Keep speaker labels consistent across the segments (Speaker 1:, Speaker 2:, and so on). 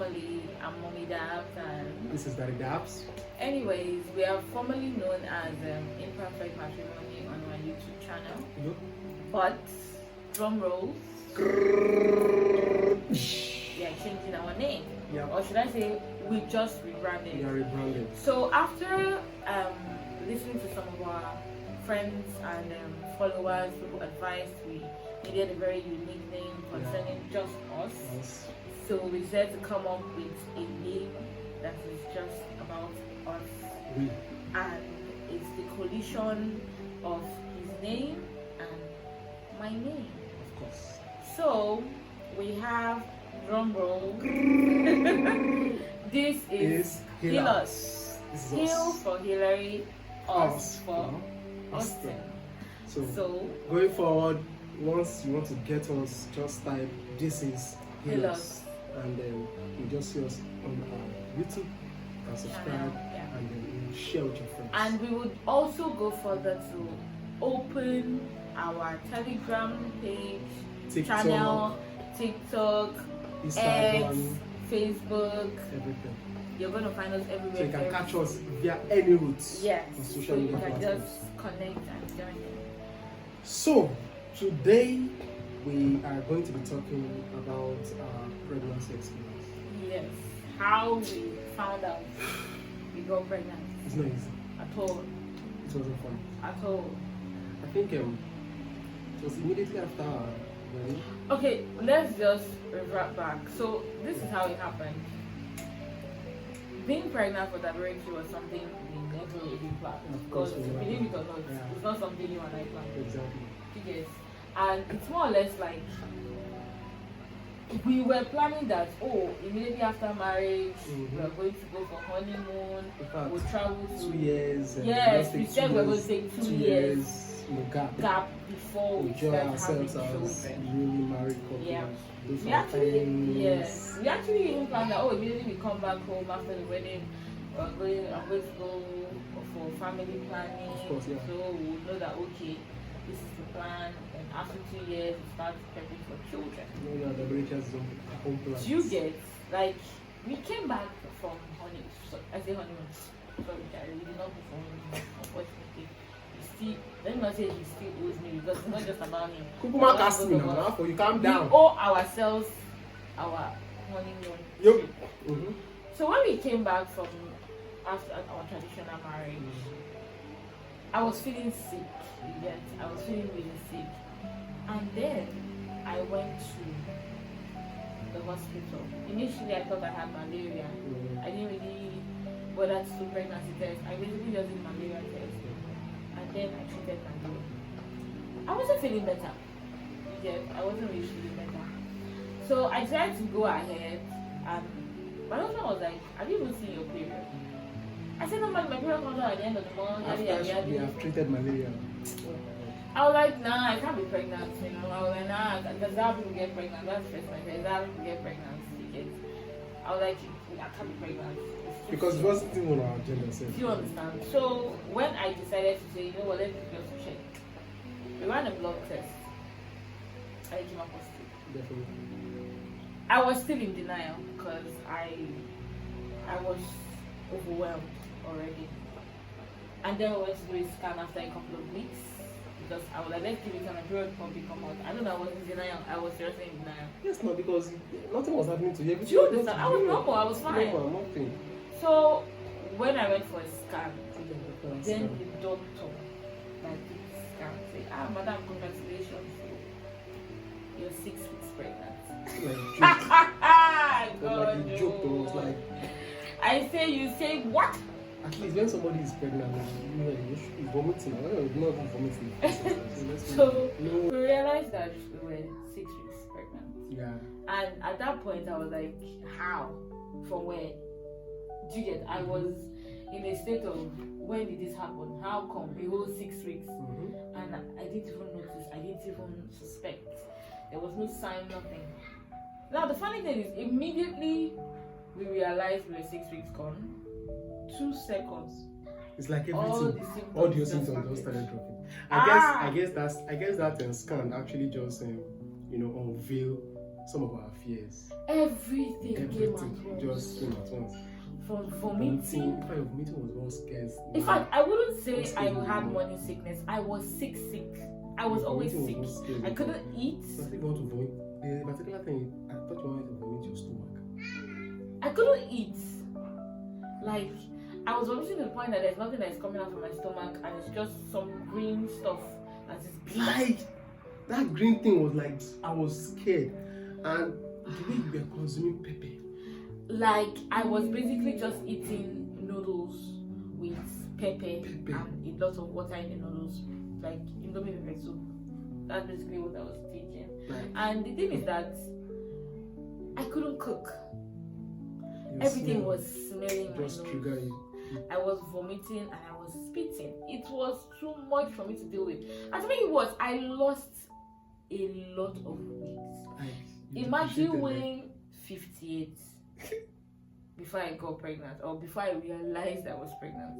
Speaker 1: family. I'm Mommy Dabs, and
Speaker 2: This is Daddy Dabs.
Speaker 1: anyways, we are formerly known as Imperfect Matrimony on my YouTube channel.
Speaker 2: Yep.
Speaker 1: But drum rolls, we are changing our name.
Speaker 2: Yeah.
Speaker 1: Or should I say, we just rebranded.
Speaker 2: We are rebranded.
Speaker 1: So after listening to some of our friends and followers, people advised we needed a very unique name concerning just us.
Speaker 2: Yes.
Speaker 1: So we decided to come up with a name that is just about us.
Speaker 2: We.
Speaker 1: And it's the collision of his name and my name.
Speaker 2: Of course.
Speaker 1: So we have drum roll. This is Heal Us.
Speaker 2: This is
Speaker 1: Heal
Speaker 2: us.
Speaker 1: for Hillary, us for
Speaker 2: Austin.
Speaker 1: Austin.
Speaker 2: So going forward, once you want to get us, just type "This is Heal Us," and then you just see us on our YouTube and subscribe, and then you share with your friends.
Speaker 1: And we would also go further to open our Telegram page,
Speaker 2: TikTok,
Speaker 1: channel, TikTok,
Speaker 2: Instagram,
Speaker 1: X, Facebook.
Speaker 2: everything.
Speaker 1: You're going to find us everywhere.
Speaker 2: So you can catch us via any routes.
Speaker 1: Yes.
Speaker 2: On social
Speaker 1: So you
Speaker 2: media
Speaker 1: can
Speaker 2: platforms.
Speaker 1: just connect and join in.
Speaker 2: So today we are going to be talking about our pregnancy experience.
Speaker 1: Yes. How we found out we got pregnant.
Speaker 2: It's not easy.
Speaker 1: At all.
Speaker 2: It wasn't fun.
Speaker 1: At all.
Speaker 2: I think it was immediately after our wedding.
Speaker 1: Okay, let's just revert back. So this is how it happened. Being pregnant for Dabreki was something we never really planned.
Speaker 2: Of course,
Speaker 1: Because
Speaker 2: we never
Speaker 1: believe it or
Speaker 2: planned.
Speaker 1: not,
Speaker 2: Yeah.
Speaker 1: it's not something you and I planned.
Speaker 2: Exactly.
Speaker 1: Yes. And it's more or less like we were planning that, immediately after marriage, we are going to go for honeymoon,
Speaker 2: In fact,
Speaker 1: we'll travel to
Speaker 2: 2 years.
Speaker 1: Yes, we said we were going to take 2 years
Speaker 2: Gap.
Speaker 1: before we
Speaker 2: Enjoy
Speaker 1: start having
Speaker 2: ourselves as
Speaker 1: children.
Speaker 2: newly married couples.
Speaker 1: Yeah.
Speaker 2: Those
Speaker 1: We
Speaker 2: are
Speaker 1: actually,
Speaker 2: things.
Speaker 1: we actually even planned that. Immediately we come back home after the wedding. I'm going to go for family planning.
Speaker 2: Of course, yeah.
Speaker 1: So we'll know that this is the plan. And after 2 years, we start prepping for children.
Speaker 2: No, the breakers don't home plans.
Speaker 1: Do you get we came back from honeymoon? I say honeymoon. Sorry, Gary, we did not go for honeymoon. Unfortunately, let me not say he still owes me because it's not just about him.
Speaker 2: Kukuma cast me now, for you calm down.
Speaker 1: We owe ourselves our honeymoon.
Speaker 2: Yo. Mm-hmm.
Speaker 1: So when we came back from after our traditional marriage, I was feeling sick. Yes, I was feeling really sick. And then I went to the hospital. Initially, I thought I had malaria. I didn't really bother to do pregnancy test. I basically just did malaria test. And then I treated malaria. I wasn't feeling better. Yes, I wasn't really feeling better. So I tried to go ahead, and my husband was like, "Have you even seen your period?" I said, "No, my period comes out at the end of the month."
Speaker 2: After we have treated malaria.
Speaker 1: I was like, "Nah, I can't be pregnant." I was like, "Nah, that's how people get pregnant." That's the first time I said, "That's how people get pregnant." I was like, "I can't be pregnant."
Speaker 2: Because it wasn't even on our agenda. So.
Speaker 1: Do you understand? So when I decided to say, let me just check, we ran a blood test. I came up positive.
Speaker 2: Definitely.
Speaker 1: I was still in denial because I was overwhelmed already. And then we went to do a scan after a couple of weeks because I was like, let's give it time, my period probably come out. I don't know, I was in denial. I was seriously in denial.
Speaker 2: Yes, no, because nothing was happening to you.
Speaker 1: Do you understand? I was normal, I was fine.
Speaker 2: Nothing.
Speaker 1: So when I went for a scan, then the doctor that did the scan said, madam, congratulations, you're 6 weeks pregnant.
Speaker 2: Like joke though, was like
Speaker 1: I say, you say what?
Speaker 2: at least when somebody is pregnant, you should be vomiting. I don't know, not even vomiting.
Speaker 1: So we realized that we were 6 weeks pregnant.
Speaker 2: Yeah.
Speaker 1: And at that point I was like, how? From where? Do you get? I was in a state of, when did this happen? How come? The whole 6 weeks. And I didn't even notice, I didn't even suspect. There was no sign, nothing. Now the funny thing is, immediately we realized we were 6 weeks gone. 2 seconds.
Speaker 2: It's like
Speaker 1: All
Speaker 2: everything,
Speaker 1: the
Speaker 2: all the symptoms
Speaker 1: started.
Speaker 2: just started dropping. I guess that scan actually just unveil some of our fears.
Speaker 1: Everything came at once.
Speaker 2: Just came at once.
Speaker 1: From vomiting.
Speaker 2: Vomiting was one scares.
Speaker 1: In fact, I wouldn't say I had morning sickness. I was sick. I was always sick. I couldn't eat.
Speaker 2: I think you want to vomit. The particular thing, I thought you wanted to vomit your stomach.
Speaker 1: I couldn't eat. Like, I was vomiting to the point that there's nothing that's coming out of my stomach, and it's just some green stuff that is bleeding.
Speaker 2: Like, that green thing was like, I was scared. And the way you were consuming pepper.
Speaker 1: Like, I was basically just eating noodles with pepper. And a lot of water in the noodles. Like, indomie pepper soup. That's basically what I was taking. Right. And the thing is that I couldn't cook. Everything was smelling my nose.
Speaker 2: Trigger you.
Speaker 1: I was vomiting and I was spitting. It was too much for me to deal with. And to me it was, I lost a lot of weight. Imagine weighing 58 before I got pregnant, or before I realized I was pregnant.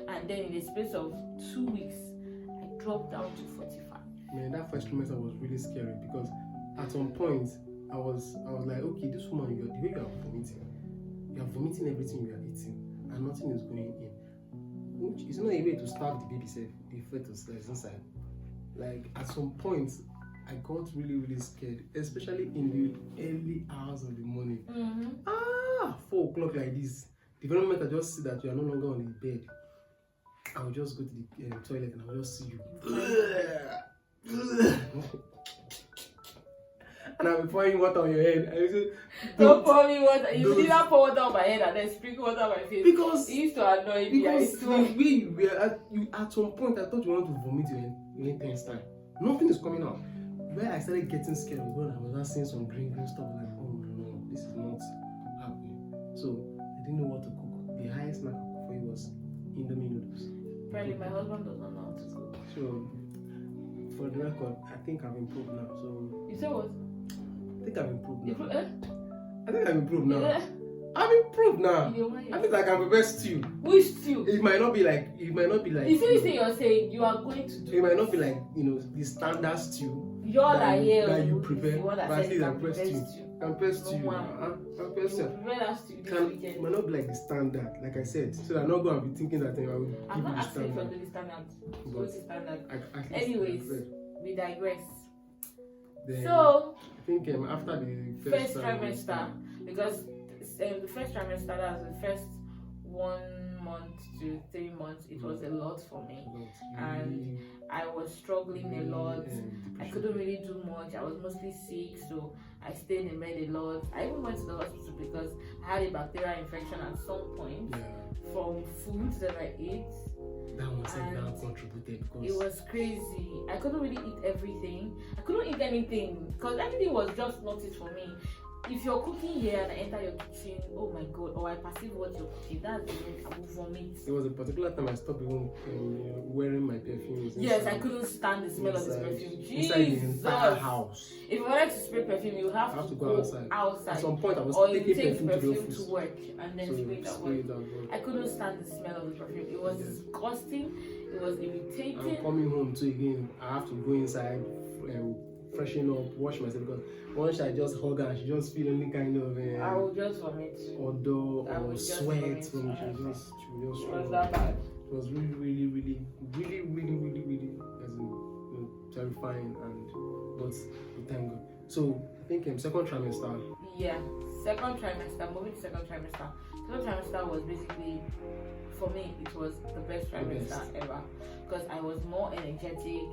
Speaker 1: And then in the space of 2 weeks, I dropped down to 45.
Speaker 2: Man, that first trimester was really scary because at some point I was like, okay, this woman, the way you are vomiting everything you are eating, and nothing is going in. Which is not a way to starve the baby self, the fetus that is inside. Like, at some point, I got really, really scared, especially in the early hours of the morning. 4 o'clock like this. The very moment I just see that you are no longer on the bed, I will just go to the toilet and I will just see you. And I'll be pouring water on your head. I say,
Speaker 1: don't pour me water. You did not pour water on my head and then sprinkle water on my face.
Speaker 2: Because
Speaker 1: it used to annoy me.
Speaker 2: Because the way you were at some point, I thought you wanted to vomit your intense time. Nothing is coming out. Where I started getting scared was when I was not seeing some green stuff. Like, oh no, this is not happening. So I didn't know what to cook. The highest snack I cooked for you was indomie noodles.
Speaker 1: Apparently, my husband does not know how to cook.
Speaker 2: So, for the record, I think I've improved now. So
Speaker 1: you say what?
Speaker 2: I think I've improved now. I think I've improved now.
Speaker 1: Yeah.
Speaker 2: I've improved now. I think I can prepare stew.
Speaker 1: Which stew?
Speaker 2: It might not be like.
Speaker 1: You see this thing you're saying, you are going to do.
Speaker 2: It might not be like, the standard stew.
Speaker 1: That
Speaker 2: you prepare.
Speaker 1: But
Speaker 2: at least I'm pressed stew. I'm pressed stew. I'm pressed stew. It might not be like the standard, like I said. So I'm not going to be thinking that I will give
Speaker 1: I'm not
Speaker 2: you the
Speaker 1: asking
Speaker 2: standard.
Speaker 1: for the standard. What's the standard? Anyways, we digress.
Speaker 2: Then,
Speaker 1: so
Speaker 2: I think after the
Speaker 1: first trimester, because the first trimester, that was the first 1 month to 3 months, it was a lot for me, and I was struggling a lot. I couldn't really do much. I was mostly sick, so I stayed in bed a lot. I even went to the hospital because I had a bacterial infection at some point from foods that I ate.
Speaker 2: That must have contributed because
Speaker 1: it was crazy. I couldn't really eat everything. I couldn't eat anything because everything was just not it for me. If you're cooking here and I enter your kitchen, oh my god, or I perceive what you're cooking, that's the way I will vomit.
Speaker 2: There was a particular time I stopped even wearing my perfume.
Speaker 1: Yes, I couldn't stand the smell of this perfume.
Speaker 2: Inside the entire house.
Speaker 1: If you wanted to spray perfume, you have to go outside.
Speaker 2: At some point, I was taking perfume
Speaker 1: to work and then spray it at work. I couldn't stand the smell of the perfume. It was disgusting. It was irritating.
Speaker 2: I'm coming home too again. I have to go inside, freshen up, wash myself because once I just hug her, she just feel any kind of
Speaker 1: I will just vomit.
Speaker 2: Odor or sweat from she just
Speaker 1: was that bad.
Speaker 2: It was really terrifying, but thank God. So I think second trimester.
Speaker 1: Yeah, second trimester. Moving to second trimester. Second trimester was basically, for me, it was the best trimester ever because I was more energetic.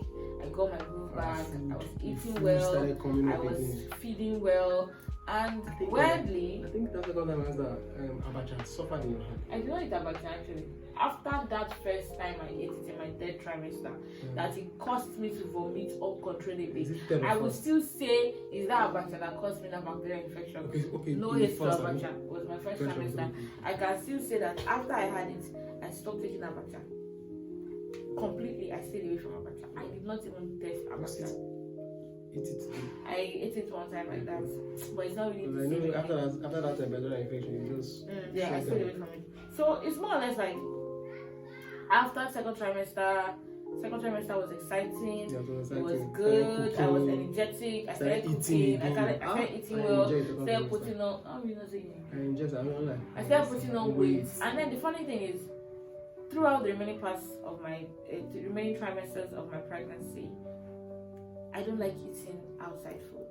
Speaker 1: I got my groove back. I was eating well. I was feeding well. And weirdly,
Speaker 2: I think that's the second trimester. Abacha suffered in your hand.
Speaker 1: I did not eat abacha actually. After that first time I ate it in my third trimester, that it caused me to vomit uncontrollably. I would still say, is that abacha that caused me that bacterial infection?
Speaker 2: Okay.
Speaker 1: No hate to abacha. It was my first trimester. I can still say that after I had it, I stopped taking abacha. Completely, I stayed away from abacha. I did not even taste abacha. I ate it one time like that, but it's not really the same.
Speaker 2: After that bacterial infection, you just
Speaker 1: I stayed away from it. So it's more or less like after second trimester, Second trimester was exciting.
Speaker 2: Yeah,
Speaker 1: it was good. I was energetic. I started cooking. I started eating well. Started putting on. I started putting on weight. And then the funny thing is, throughout the remaining parts of my, the remaining trimesters of my pregnancy, I don't like eating outside food.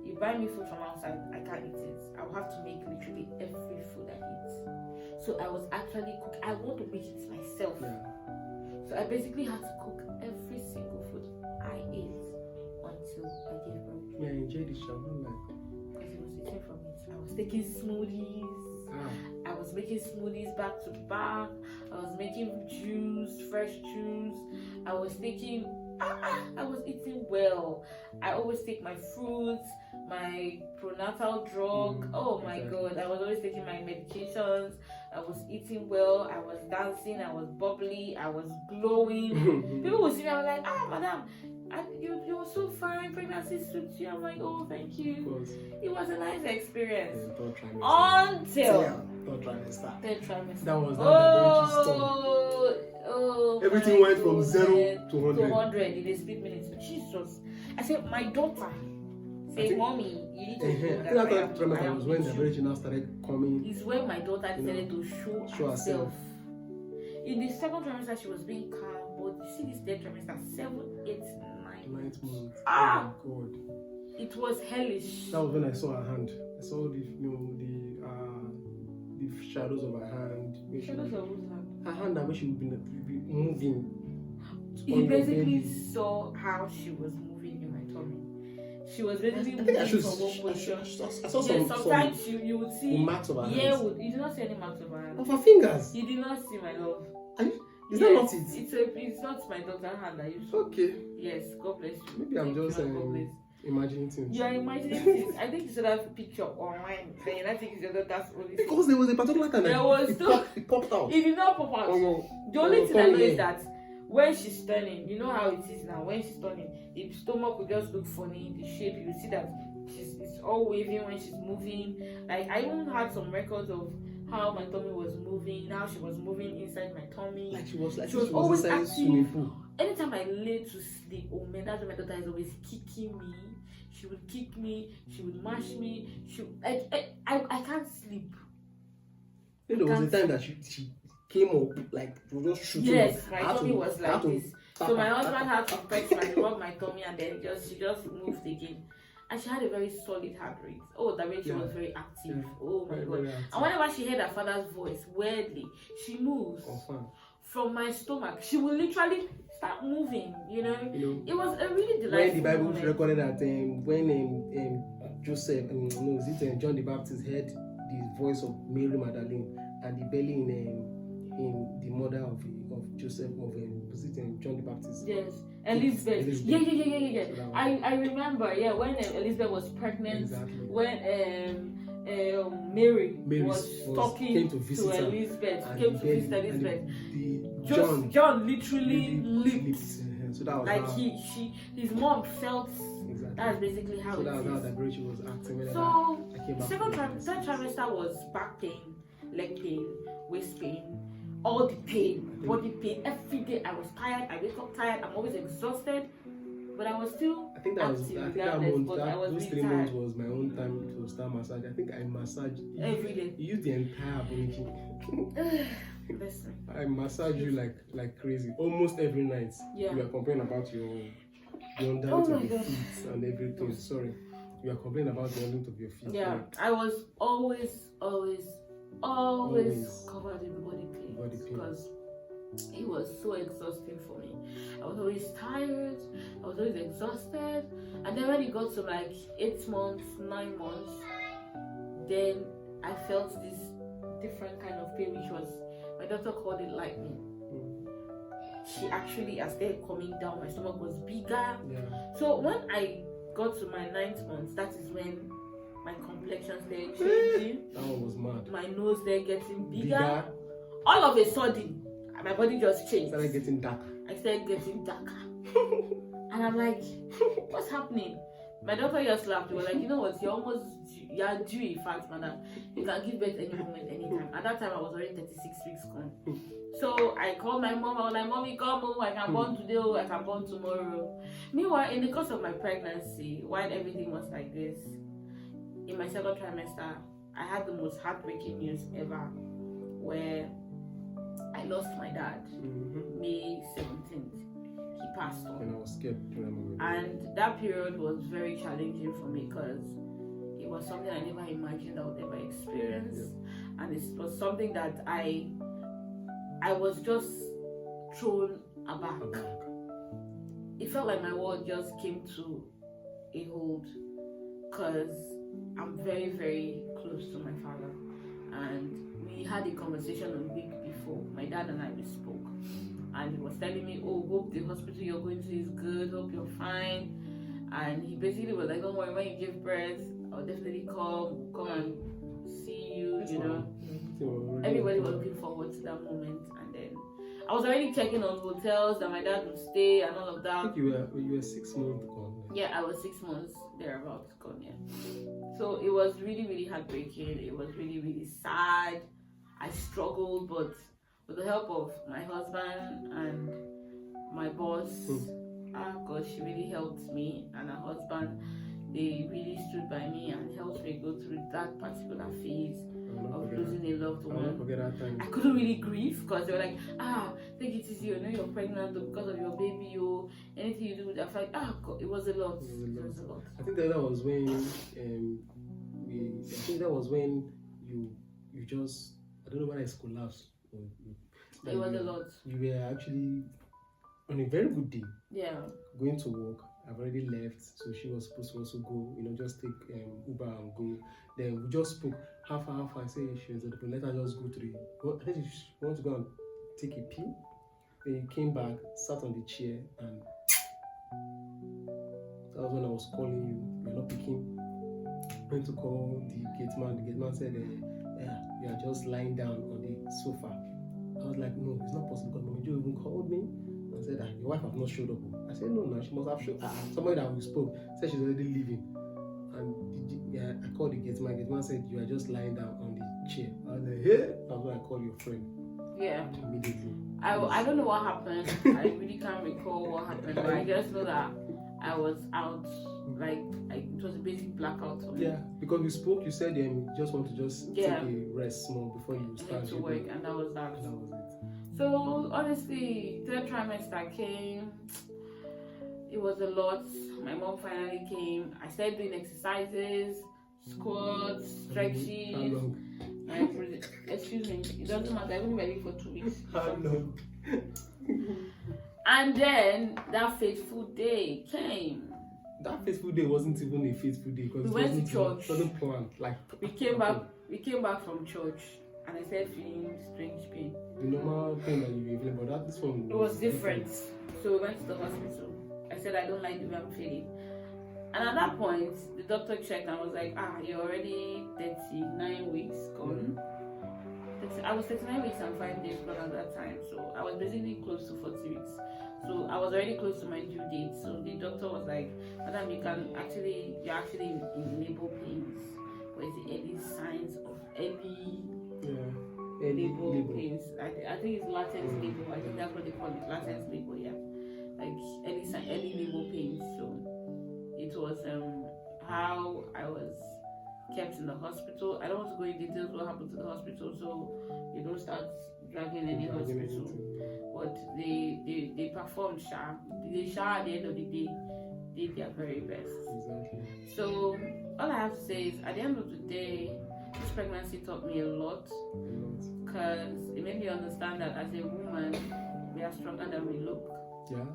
Speaker 1: You buy me food from outside, I can't eat it. I'll have to make literally every food I eat. So I was actually cooking. I want to make it myself.
Speaker 2: Yeah.
Speaker 1: So I basically had to cook every single food I ate until I gave birth.
Speaker 2: Yeah, I enjoyed the shower,
Speaker 1: Because it was eating from it. I was taking smoothies. I was making smoothies back to back. I was making juice, fresh juice. I was taking. I was eating well. I always take my fruits, my prenatal drug. Oh my God, I was always taking my medications. I was eating well. I was dancing. I was bubbly. I was glowing. People would see me. I was like, madam, you're so fine. Pregnancy suits you. I'm like, oh, thank you. It was a nice experience. Until
Speaker 2: third trimester.
Speaker 1: Third trimester.
Speaker 2: That was that everything went from 0 to 100
Speaker 1: in a split minute. Jesus. I said, my daughter. Say, mommy, you need to
Speaker 2: I think that trimester was when the average now started coming.
Speaker 1: Is when my daughter decided to show herself. In the second trimester, she was being calm, but you see this third trimester, 7, 8, 9
Speaker 2: months. Oh my God!
Speaker 1: It was hellish.
Speaker 2: That was when I saw her hand. I saw the shadows of her hand.
Speaker 1: Shadows of whose hand?
Speaker 2: Her hand, that way she would be moving.
Speaker 1: He basically saw how she was moving in my tummy. She was basically moving from one position.
Speaker 2: I saw
Speaker 1: sometimes you would see
Speaker 2: marks of her hands.
Speaker 1: You did not see any marks of her hands.
Speaker 2: Of her fingers?
Speaker 1: You did not see, my love.
Speaker 2: Is that not it?
Speaker 1: It's not my daughter's hand that you saw.
Speaker 2: Okay.
Speaker 1: Yes, God bless you.
Speaker 2: Maybe I'm just imagining things.
Speaker 1: You are imagining things. I think you saw that picture online. Then I think it's your daughter's only.
Speaker 2: Because there was a particular time it popped out.
Speaker 1: It did not pop out. The only thing I know is that when she's turning, you know how it is now. When she's turning, the stomach will just look funny. The shape, you see that it's all waving when she's moving. Like I even had some records of how my tummy was moving, how she was moving inside my tummy.
Speaker 2: Like she was
Speaker 1: always
Speaker 2: inside swimming pool.
Speaker 1: Anytime I lay to sleep, oh man, that's when my daughter is always kicking me. She would kick me, she would mash me. I can't sleep.
Speaker 2: There was a time that she came up, like she was just shooting.
Speaker 1: Yes, my tummy was like this. So my husband had to press rub my tummy, and then she just moved again. And she had a very solid heart rate. Oh, that way she was very active. Yeah. Oh my God. And whenever she heard her father's voice, weirdly, she moves from my stomach. She will literally start moving, you know. It was a really delightful
Speaker 2: when the Bible
Speaker 1: moment.
Speaker 2: recorded that when Joseph, John the Baptist heard the voice of Mary Magdalene and the belly in the mother of Joseph of John the Baptist.
Speaker 1: Yes, Elizabeth. Yeah. So I remember. Yeah, when Elizabeth was pregnant, exactly. When Mary was talking to Elizabeth, came to visit Elizabeth. John literally leaped.
Speaker 2: So that was
Speaker 1: like his mom felt. Exactly. That's basically how.
Speaker 2: So that was how the Rachel was acting.
Speaker 1: So third trimester was back pain, leg pain, waist pain, all the pain, body pain. Every day I was tired. I wake up tired. I'm always exhausted, but I was still.
Speaker 2: I think that was. I think that month. Those 3 months was my own time to start massage. I think I massaged
Speaker 1: every day.
Speaker 2: You used the entire body.
Speaker 1: Listen.
Speaker 2: I massage you like crazy almost every night.
Speaker 1: Yeah.
Speaker 2: You are complaining about your underneath of your feet and everything. Sorry. You are complaining about the underneath of your feet.
Speaker 1: Yeah. Like, I was always covered in body pain because it was so exhausting for me. I was always tired. I was always exhausted. And then when it got to like 8 months, 9 months, then I felt this different kind of pain, which was, my doctor called it lightning. She actually, as they're coming down, my stomach was bigger. Yeah. So when I got to my 9th month, that is when my complexion started changing.
Speaker 2: That one was mad.
Speaker 1: My nose started getting bigger. All of a sudden, my body just changed.
Speaker 2: I started getting darker.
Speaker 1: And I'm like, what's happening? My doctor just laughed. They were like, you know what, you're due a fact, madam. You can give birth any moment, anytime. At that time, I was already 36 weeks gone. So I called my mom. I was like, Mommy, come home. I can born today. I can born tomorrow. Meanwhile, in the course of my pregnancy, while everything was like this, in my second trimester, I had the most heartbreaking news ever, where I lost my dad. May 17th, he passed on.
Speaker 2: And I was scared.
Speaker 1: And that period was very challenging for me because it was something I never imagined I would ever experience, and it was something that I was just thrown aback. It felt like my world just came to a hold because I'm very, very close to my father, and we had a conversation a week before. My dad and I spoke, and he was telling me, oh, hope the hospital you're going to is good, hope you're fine. And he basically was like, don't worry, when you give birth, I'll definitely come and see you. You know, everybody was looking forward to that moment. And then I was already checking on hotels that my dad would stay and all of that.
Speaker 2: I think you were 6 months gone.
Speaker 1: Yeah, I was 6 months thereabouts gone. Yeah. So it was really, really heartbreaking. It was really, really sad. I struggled, but with the help of my husband and my boss, God, she really helped me, and her husband, they really stood by me and helped me go through that particular phase of losing a loved one. I couldn't really grieve because they were like, take it easy, you know you're pregnant because of your baby, or anything you do with that. Like, God, it was a lot. It was a lot.
Speaker 2: I think that was when you just, I don't know whether it's collapsed.
Speaker 1: It was a lot.
Speaker 2: You were actually on a very good day.
Speaker 1: Yeah.
Speaker 2: Going to work. I've already left, so she was supposed to also go. Just take Uber and go. Then we just spoke half an hour. I said she was at the point. Let her just go to I think she wanted to go and take a pee. Then he came back, sat on the chair, and that was when I was calling you. You're not picking. Went to call the gate man. The gate man said, you are just lying down on the sofa. I was like, no, it's not possible because Mama Jo even called me and said that your wife has not showed up. I said, no, she must have showed up. Somebody that we spoke said she's already leaving. And I called the gate man. The gate man said, you are just lying down on the chair. I was like, hey, that's when I called your friend.
Speaker 1: Yeah.
Speaker 2: Immediately.
Speaker 1: I don't know what happened. I really can't recall what happened, but I just know that I was out. Like, it was a basic blackout for me.
Speaker 2: Yeah, because we spoke, you said you just want to take a rest small before you start
Speaker 1: to work, and that was that.
Speaker 2: And that was it.
Speaker 1: So honestly, third trimester came. It was a lot. My mom finally came. I started doing exercises, squats, stretches.
Speaker 2: How long?
Speaker 1: Excuse me, it doesn't matter. I've been ready for 2 weeks.
Speaker 2: How long?
Speaker 1: And then that fateful day came.
Speaker 2: That fateful day wasn't even a fateful day because
Speaker 1: we went to church.
Speaker 2: It wasn't planned.
Speaker 1: We came back from church, and I started feeling strange pain.
Speaker 2: The normal pain that you feel, but that is from.
Speaker 1: It was different. So we went to the hospital. I said I don't like the way I'm feeling, and at that point the doctor checked and was like, you're already 39 weeks gone. I was 39 weeks and 5 days gone at that time, so I was basically close to 40 weeks. So I was already close to my due date. So the doctor was like, Madam, you're actually in labor pains. What is the early signs of early labor pains? I think it's latent labor. I think that's what they call it, latent labor. Yeah, like early labor pains. So it was how I was kept in the hospital. I don't want to go in details what happened to the hospital, so you don't start dragging any hospital. But they performed sharp. They at the end of the day did their very best.
Speaker 2: Exactly.
Speaker 1: So all I have to say is at the end of the day, this pregnancy taught me a lot, because it made me understand that as a woman we are stronger than we look.
Speaker 2: Yeah.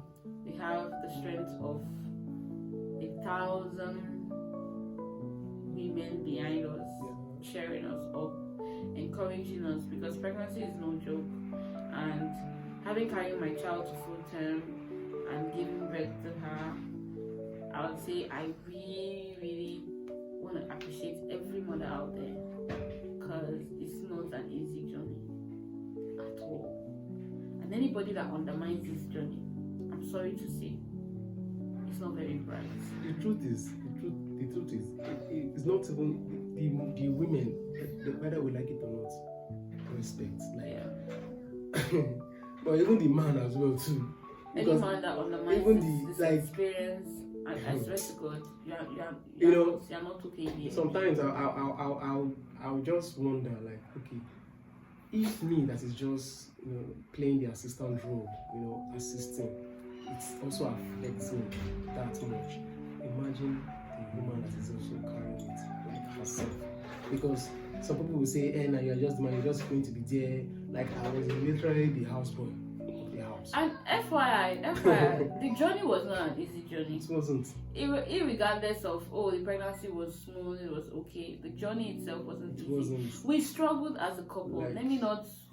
Speaker 1: We have the strength of 1,000 women behind us, cheering us up, encouraging us, because pregnancy is no joke. And having carried my child to full term and giving birth to her, I would say I really, really want to appreciate every mother out there, because it's not an easy journey at all. And anybody that undermines this journey, I'm sorry to say, it's not very bright.
Speaker 2: The truth is, the truth is, it's not even the women, whether we like it or not, respect. Like, but even the man as well too.
Speaker 1: Any man that undermines this experience, I swear to God, you're not okay here.
Speaker 2: Sometimes I'll just wonder, like, okay, if me that is just playing the assistant role, assisting, it's also affects me that much. Imagine the woman that is also carrying it, like herself. Because some people will say, now you're just the man, you're just going to be there. Like I was literally the houseboy of the house.
Speaker 1: And FYI, the journey was not an easy journey.
Speaker 2: It wasn't.
Speaker 1: Irregardless of the pregnancy was smooth, it was okay. The journey itself wasn't easy.
Speaker 2: Wasn't.
Speaker 1: We struggled as a couple.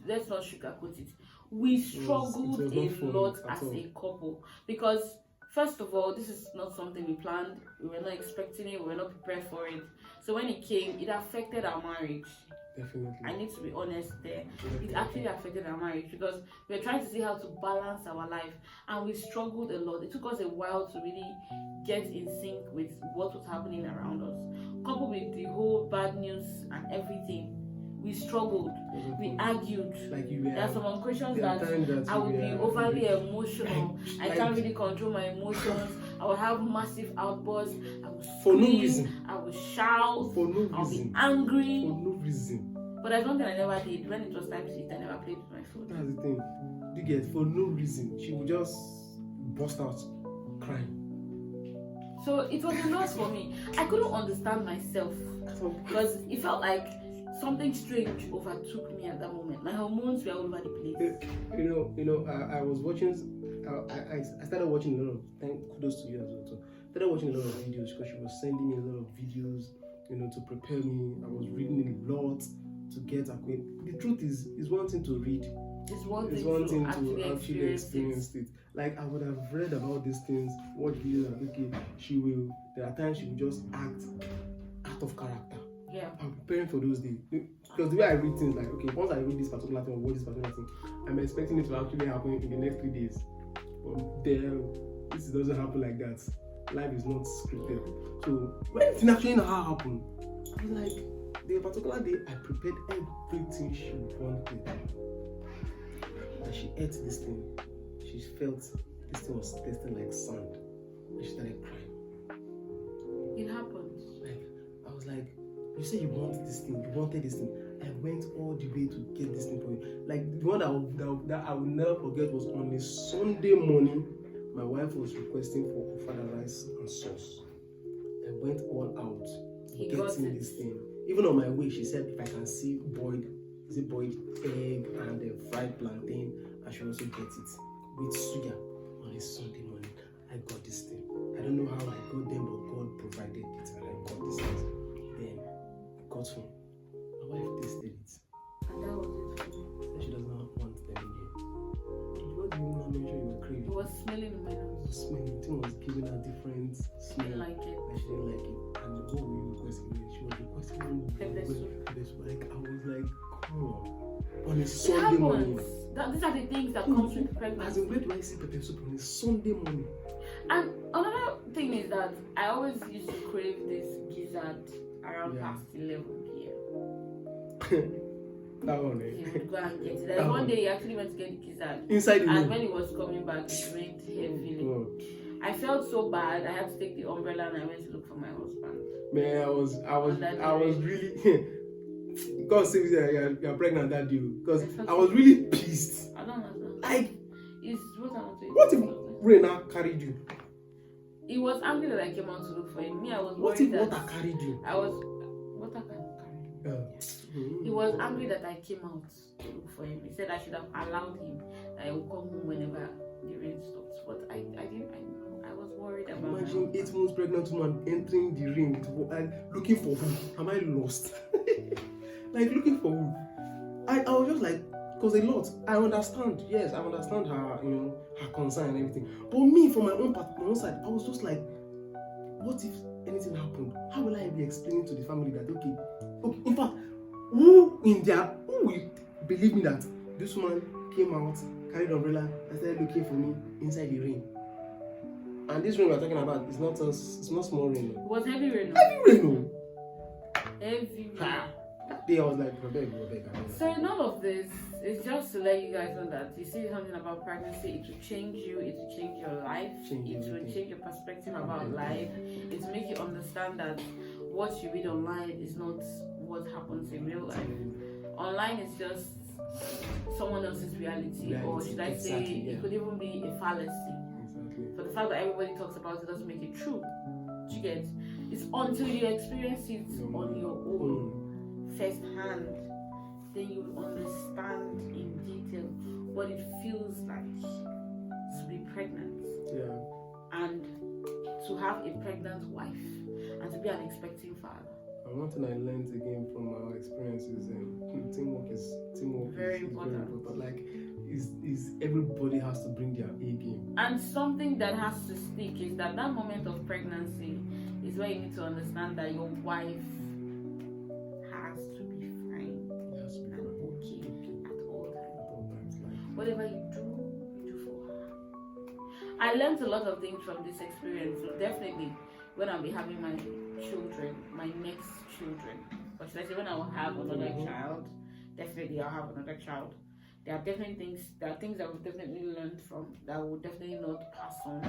Speaker 1: Let's not sugarcoat it. We struggled a lot as a couple because, first of all, this is not something we planned. We were not expecting it. We were not prepared for it. So when it came, it affected our marriage.
Speaker 2: Definitely.
Speaker 1: I need to be honest there. It actually affected our marriage because we were trying to see how to balance our life, and we struggled a lot. It took us a while to really get in sync with what was happening around us. Coupled with the whole bad news and everything, we struggled. We argued. There are some questions that I would be overly emotional. I can't really control my emotions. I would have massive outbursts. I would scream.
Speaker 2: For no reason.
Speaker 1: I would shout.
Speaker 2: For no reason.
Speaker 1: I would be angry.
Speaker 2: For no reason.
Speaker 1: But there's one thing I never did. When it was time to eat, I never played with my phone.
Speaker 2: That's the thing. You get, for no reason. She would just burst out crying.
Speaker 1: So it was a loss for me. I couldn't understand myself because it felt like something strange overtook me at that moment. My hormones were all over the place.
Speaker 2: I was watching. I started watching a lot of. Kudos to you as well. So I started watching a lot of videos because she was sending me a lot of videos, to prepare me. I was reading a lot to get acquainted. The truth is one thing to read.
Speaker 1: It's one thing
Speaker 2: to actually experience it. Like I would have read about these things, watch videos, and okay, there are times she will just act out of character.
Speaker 1: Yeah. I'm
Speaker 2: preparing for those days. Because the way I read things, like, okay, once I read this particular thing or watch this particular thing, I'm expecting it to actually happen in the next 3 days. But this doesn't happen like that. Life is not scripted. So when it actually not happen, I was like, the particular day I prepared everything she wanted. And she ate this thing. She felt this thing was tasting like sand. And she started crying.
Speaker 1: It happens.
Speaker 2: Like, I was like, you say you wanted this thing. I went all the way to get this thing for you. Like the one that I will never forget was on a Sunday morning. My wife was requesting for father rice and sauce. I went all out getting this thing. Even on my way, she said if I can see boiled egg and fried plantain, I should also get it with sugar on a Sunday morning. I got this thing. I don't know how I got them, but God provided it, and I got this thing. Then I got home. My wife tasted it.
Speaker 1: And that was it for me.
Speaker 2: Said she does not want them again. What do you want to mention you were craving?
Speaker 1: It was smelling in my nose.
Speaker 2: It was smelling. The thing was giving her different smell.
Speaker 1: She didn't like it.
Speaker 2: And she didn't like it. And what were you requesting? She was requesting
Speaker 1: pepper soup.
Speaker 2: Like, I was like, come on a Sunday morning.
Speaker 1: These are the things that comes with pregnancy.
Speaker 2: As in, where do I see pepper soup on a Sunday morning?
Speaker 1: And another thing is that I always used to crave this gizzard around past 11 p.m.
Speaker 2: That one,
Speaker 1: He would go and get it. There's one day he actually went to get the gizzard.
Speaker 2: Inside the room.
Speaker 1: And when he was coming back, it rained heavily.
Speaker 2: God.
Speaker 1: I felt so bad. I had to take the umbrella and I went to look for my husband.
Speaker 2: Man, I was really. God says you're pregnant that day. Because I was really pissed.
Speaker 1: I don't know.
Speaker 2: Like,
Speaker 1: it's what I want to.
Speaker 2: What if Rena carried you?
Speaker 1: He was angry that I came out to look for him. Me, I was
Speaker 2: worried. What if water carried you?
Speaker 1: Water can carry him. He was angry that I came out to look for him. He said I should have allowed him. That I would come home whenever the rain stops. But I didn't. I was worried about.
Speaker 2: Imagine 8 months pregnant woman entering the rain and looking for who? Am I lost? Like looking for who? I was just like, because a lot. I understand. Yes, I understand her, her concern and everything. But me, from my own side, I was just like, what if anything happened? How will I be explaining to the family that okay, in fact, who will believe me that this woman came out, carried an umbrella, and started looking for me inside the rain? And this rain we're talking about is not it's not small rain.
Speaker 1: It was heavy rain.
Speaker 2: Heavy rain.
Speaker 1: Heavy rain.
Speaker 2: That day I was like, Rebecca.
Speaker 1: So in all of this, it's just to let you guys know that you see something about pregnancy, it will change you, it will change your life, it will change your perspective about life, it will make you understand that what you read online is not what happens in real life. Online is just someone else's reality, or should I say, it could even be a fallacy. For the fact that everybody talks about it doesn't make it true. You get? It's until you experience it on your own, firsthand, then you will understand in detail what it feels like to be pregnant, and to have a pregnant wife, and to be an expecting father.
Speaker 2: And one thing I learned again from our experiences, teamwork is
Speaker 1: very important.
Speaker 2: Like, is everybody has to bring their A game.
Speaker 1: And something that has to stick is that moment of pregnancy is where you need to understand that your wife has to be fine and okay at all times. Whatever you do for her. I learned a lot of things from this experience. So definitely, when I'll be having my children, my next children, or should I say when I will have another child, definitely I'll have another child. There are definitely things that we've definitely learned from that we'll definitely not pass on,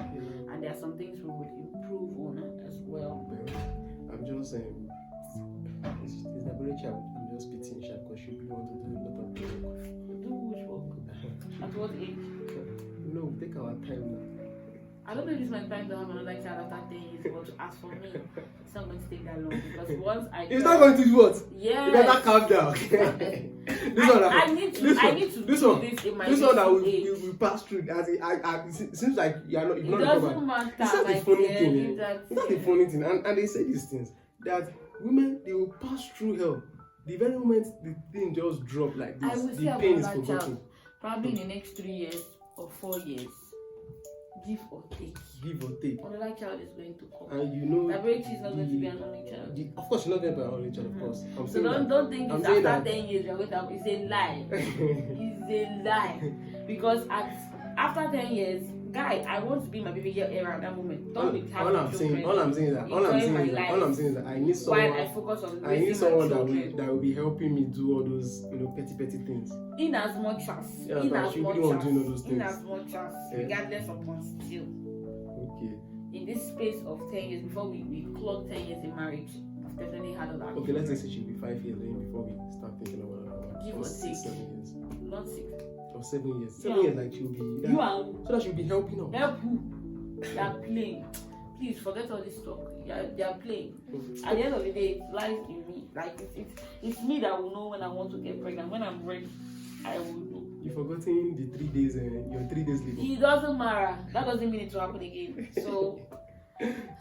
Speaker 1: and there are some things we would improve on as well.
Speaker 2: I'm just saying, it's a great child. I'm just pitying her because she really want to do a lot of work.
Speaker 1: Do which work? At what age?
Speaker 2: No, take our time now.
Speaker 1: I don't know if it's my time to have another child after 10 years, but as for me, it's not going to take that long, because once I
Speaker 2: it's not going to do what?
Speaker 1: Yeah.
Speaker 2: You better calm down.
Speaker 1: I need to do this in my
Speaker 2: this one that we pass through. It seems like you've not recovered.
Speaker 1: Doesn't matter.
Speaker 2: It's not the funny thing. It's not the funny thing. And they say these things that women, they will pass through hell. The very moment the thing just drop like this, the pain is forgotten.
Speaker 1: Probably in the next 3 years or 4 years. Give or take. Another child is going to come.
Speaker 2: And you know
Speaker 1: that Rachel is not going to be an only child.
Speaker 2: Of course, she's not going to be an only child, of course.
Speaker 1: So don't think it's after 10 years you're going to have. It's a lie. It's a lie. Because after 10 years, guy, I want to be my baby girl era at that moment. All I'm saying is that I need someone. While I focus on
Speaker 2: I need someone that will be helping me do all those petty things.
Speaker 1: In as much as regardless upon still.
Speaker 2: Okay.
Speaker 1: In this space of 10 years, before we clock 10 years in marriage, I've definitely had a lot.
Speaker 2: Okay, let's say she'll be 5 years before we start thinking about
Speaker 1: give or
Speaker 2: 6, 7 years.
Speaker 1: Not 6.
Speaker 2: Or 7 years. 7 years, like she'll be. So that she'll be helping us.
Speaker 1: Help who? They are playing. Please forget all this talk. They are playing. At the end of the day, it lies in me. Like it's me that will know when I want to get pregnant. When I'm ready, I will know.
Speaker 2: You've forgotten the 3 days, your 3 days later.
Speaker 1: It doesn't matter. That doesn't mean it will happen again.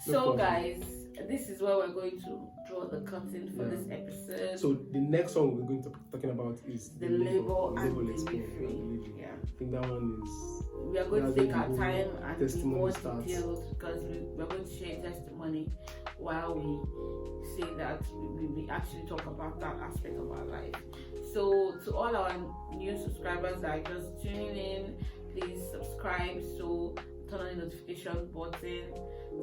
Speaker 1: So guys, this is where we're going to draw the curtain for this episode.
Speaker 2: So the next one we're going to be talking about is
Speaker 1: the labor and delivery.
Speaker 2: Yeah. I think that one is.
Speaker 1: We are going to take our time and be more detailed, because we're going to share testimony while we say that we actually talk about that aspect of our life. So to all our new subscribers that are just tuning in, please subscribe. So turn on the notification button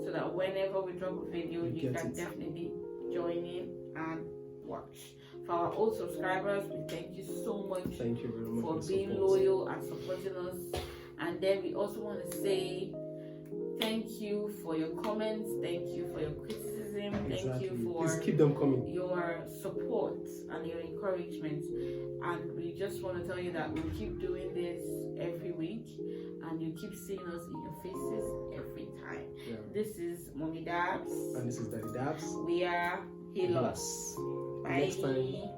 Speaker 1: so that whenever we drop a video, you can definitely join in and watch. For our old subscribers, we thank you so much.
Speaker 2: Thank you very much
Speaker 1: for being loyal and supporting us. And then we also want to say thank you for your comments, thank you for your criticism, thank you for
Speaker 2: just keep them coming.
Speaker 1: Your support and your encouragement. And we just want to tell you that we'll keep doing this every week, and you keep seeing us in your faces every time. Yeah. This is Mommy Dabs.
Speaker 2: And this is Daddy Dabs.
Speaker 1: We are Healers. Bye.
Speaker 2: Next time.